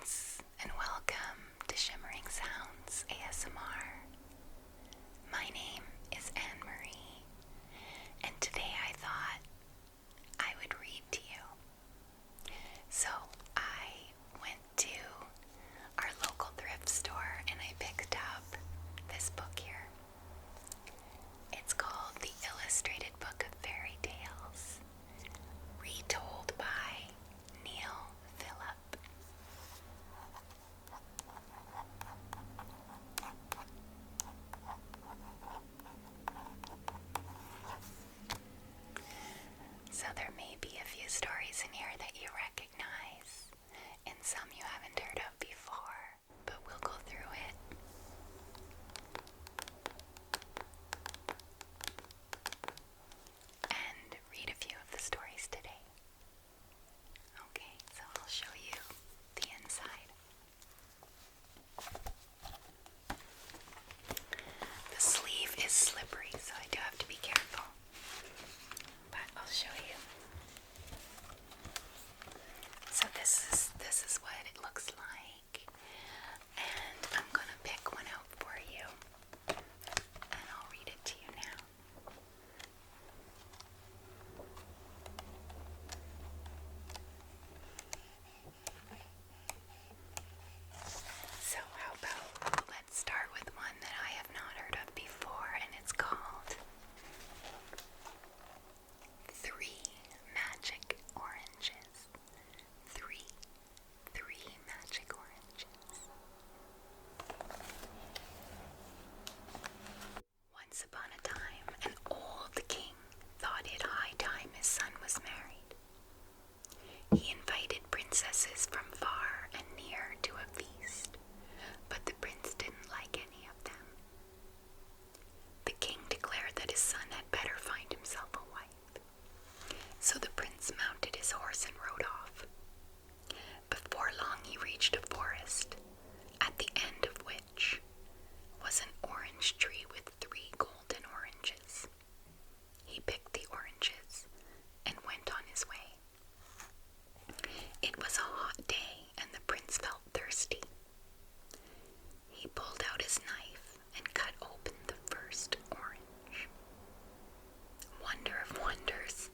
friends, and welcome to Shimmering Sounds ASMR. My name is Anne-Marie, and today I thought I would read to you. So I went to our local thrift store and I picked up this book here. It's called The Illustrated Book of Fairy Tales, retold by Neil Phillip. So there may be a few stories in here that you recognize, and some you haven't heard of before, but we'll go through it. And read a few of the stories today. Okay, so I'll show you the inside. The sleeve is slippery, so I do have to be careful. But I'll show you. So this is what it looks like. And I'm gonna pick one out for you. And I'll read it to you now. So how about let's start with one that I have not heard of before, and it's called Three Magic Oranges. Three magic oranges. Once upon a time, an old king thought it high time his son was married. He invited princesses from far and near to a feast, but the prince didn't like any of them. The king declared that his son had better find himself a wife. So the prince mounted his horse and rode off. Before long he reached a forest, at the end of which was an orange tree with 3 golden oranges. He picked the oranges and went on his way. It was a hot day and the prince felt thirsty. He pulled out his knife and cut open the first orange. Wonder of wonders!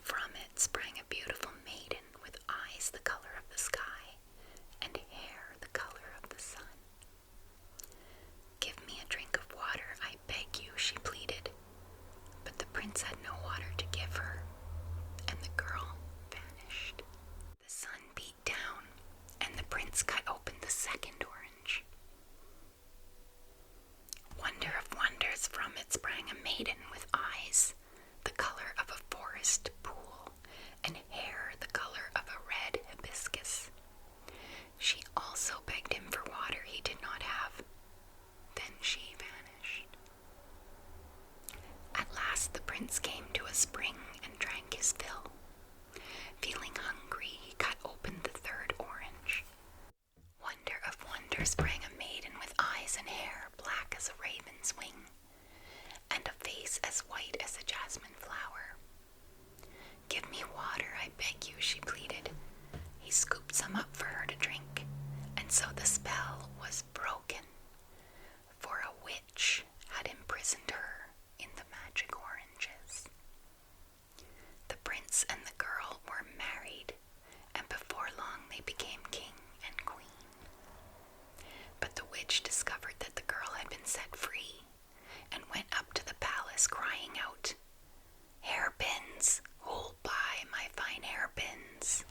From it sprang a beautiful maiden with eyes the color of the sky and hair the color of the sun. "Give me a drink of water, I beg you," she pleaded. But the prince had no water to give her, and the girl vanished. The sun beat down, and the prince cut open the second orange. Wonder of wonders, from it sprang a maiden with eyes the color of a forest pool and hair the color of a red hibiscus. She also begged him for water he did not have. Then she vanished. At last the prince came to a spring and drank his fill. Feeling hungry, he cut open the third orange. Wonder of wonders, sprang a maiden with eyes and hair black as a raven's wing, and a face as white as a jasmine flower. "Give me water, I beg you," she pleaded. He scooped some up for her to drink, and so the spell was broken, for a witch had imprisoned her in the magic oranges. The prince and the girl were married, and before long they became king and queen. But the witch discovered that the girl had been set free and went up to the palace crying out, "Hairpins, who'll buy my fine hairpins?"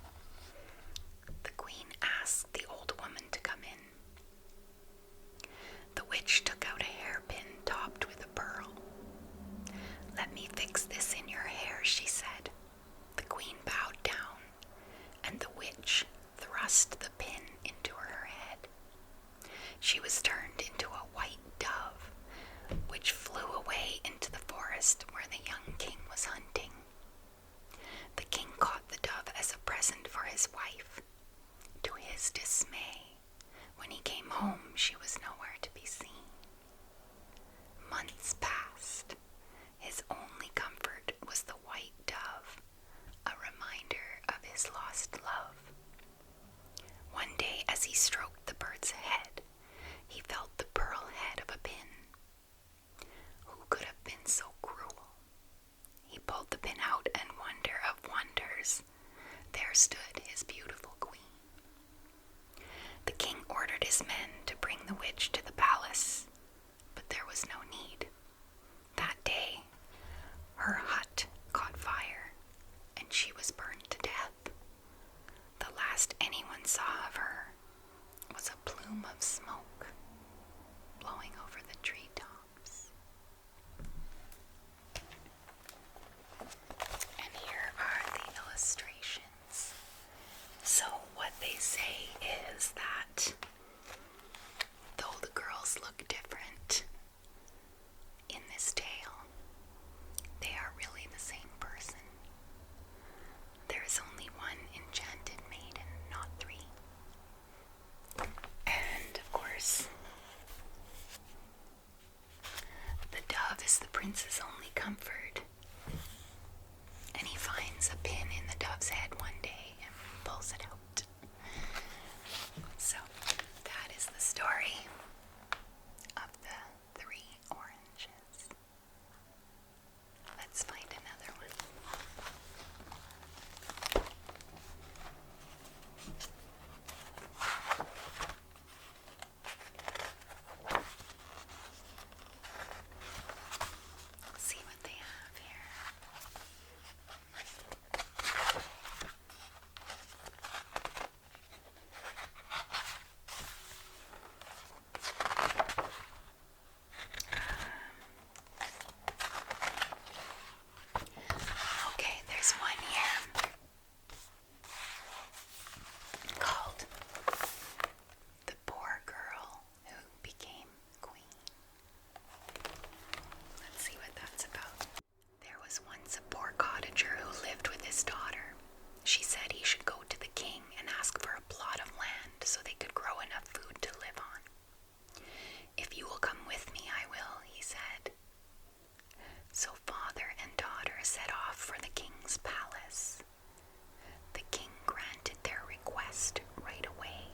The queen asked the old woman to come in. The witch took out a hairpin topped with a pearl. "Let me fix this in your hair," she said. The queen bowed down, and the witch thrust the pin into her head. She was turned into a white dove, which flew away into the forest where the young king was hunting. The king caught the dove as a present for his wife. To his dismay, when he came home, she was nowhere to be seen. Months passed. His only comfort was the white dove, a reminder of his lost love. One day, as stroked the bird's head, he felt the pearl head of a pin. Who could have been so cruel? He pulled the pin out, and wonder of wonders, there stood his beautiful queen. The king ordered his men to bring the witch to the palace, but there was no need. That day, her hut caught fire, and she was burned to death. The last anyone saw of her was a plume of smoke blowing over the treetops. And here are the illustrations. So what they say is that though the girls look different in this tale, they are really the same person. There is only one enchanted maiden, not three. And of course, the dove is the prince's only comfort. And he finds a pin in the dove's head one day and pulls it out. So that is the story of the 3 oranges. Let's find another one. See what they have here. Okay, there's one here called The Poor Girl Who Became Queen. Let's see what that's about. There was once a poor cottager who lived with his daughter. She said he should go to the king and ask for a plot of land so they could grow enough food to live on. If you will come with me, I will, he said. So father and daughter set off for the king's palace. The king granted their request right away.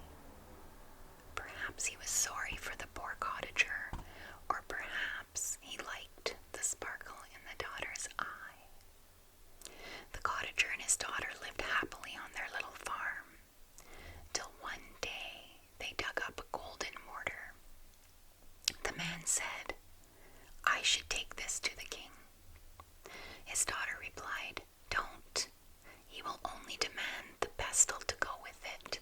Perhaps he was sorry for the poor cottager, or perhaps he liked the sparkle in the daughter's eye. The cottager and his daughter lived happily on their little farm, till one day they dug up a golden mortar. The man said, "I should take this to the king." His daughter replied, "Don't. He will only demand the pestle to go with it.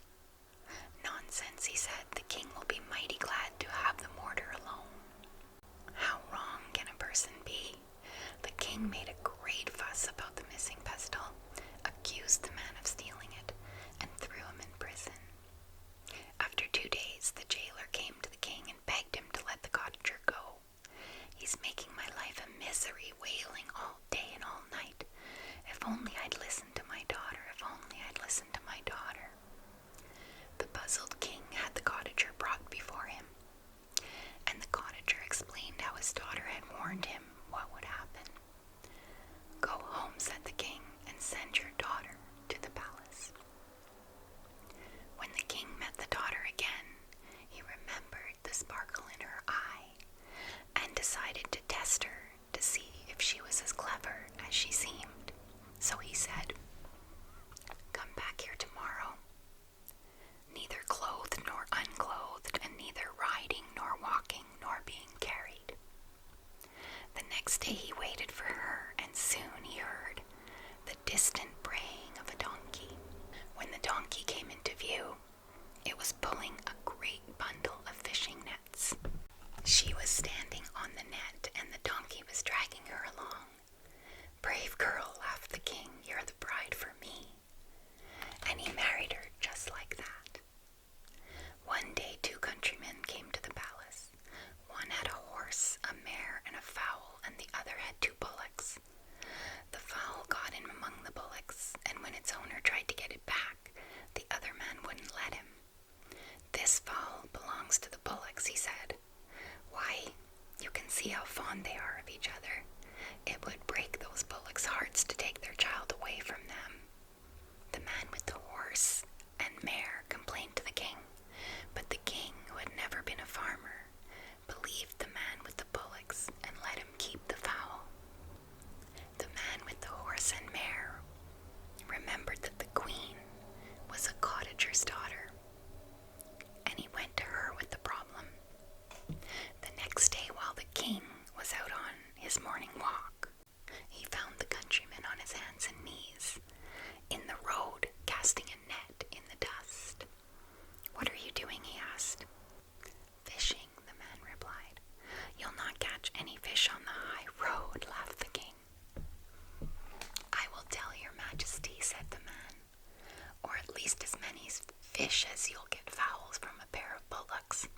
fish as you'll get fowls from a pair of bullocks.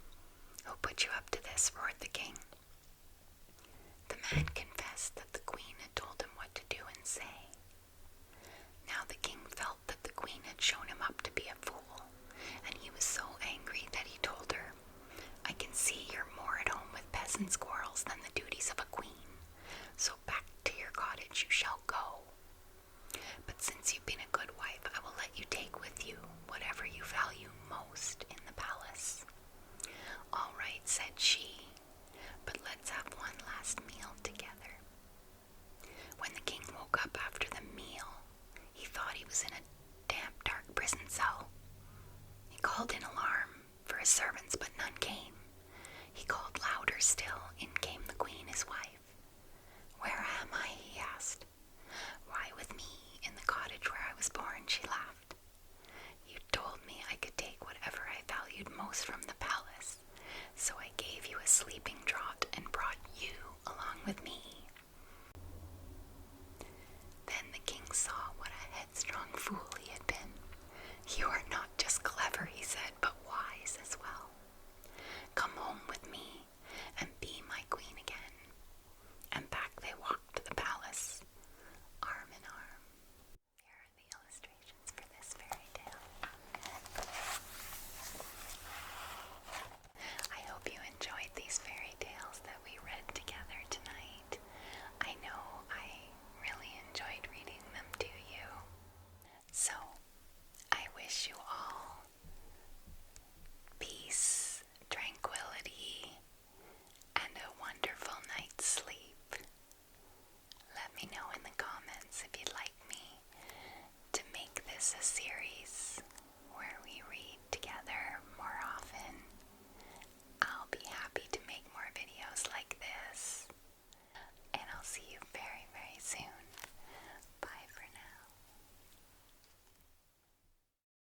Who put you up to this?" roared the king. The man confessed that the queen had told him what to do and say. Now the king felt that the queen had shown him up to be a fool, and he was so angry that he told her, "I can see you're more at home with peasant squirrels than the duties of a queen, so back to your cottage you shall go. But since you've been a good wife, I will let you take with you whatever you value most in the palace." "All right," said she, "but let's have one last meal together." When the king woke up after the meal, he thought he was in a damp, dark prison cell. He called in alarm for his servants, but none came. He called louder still,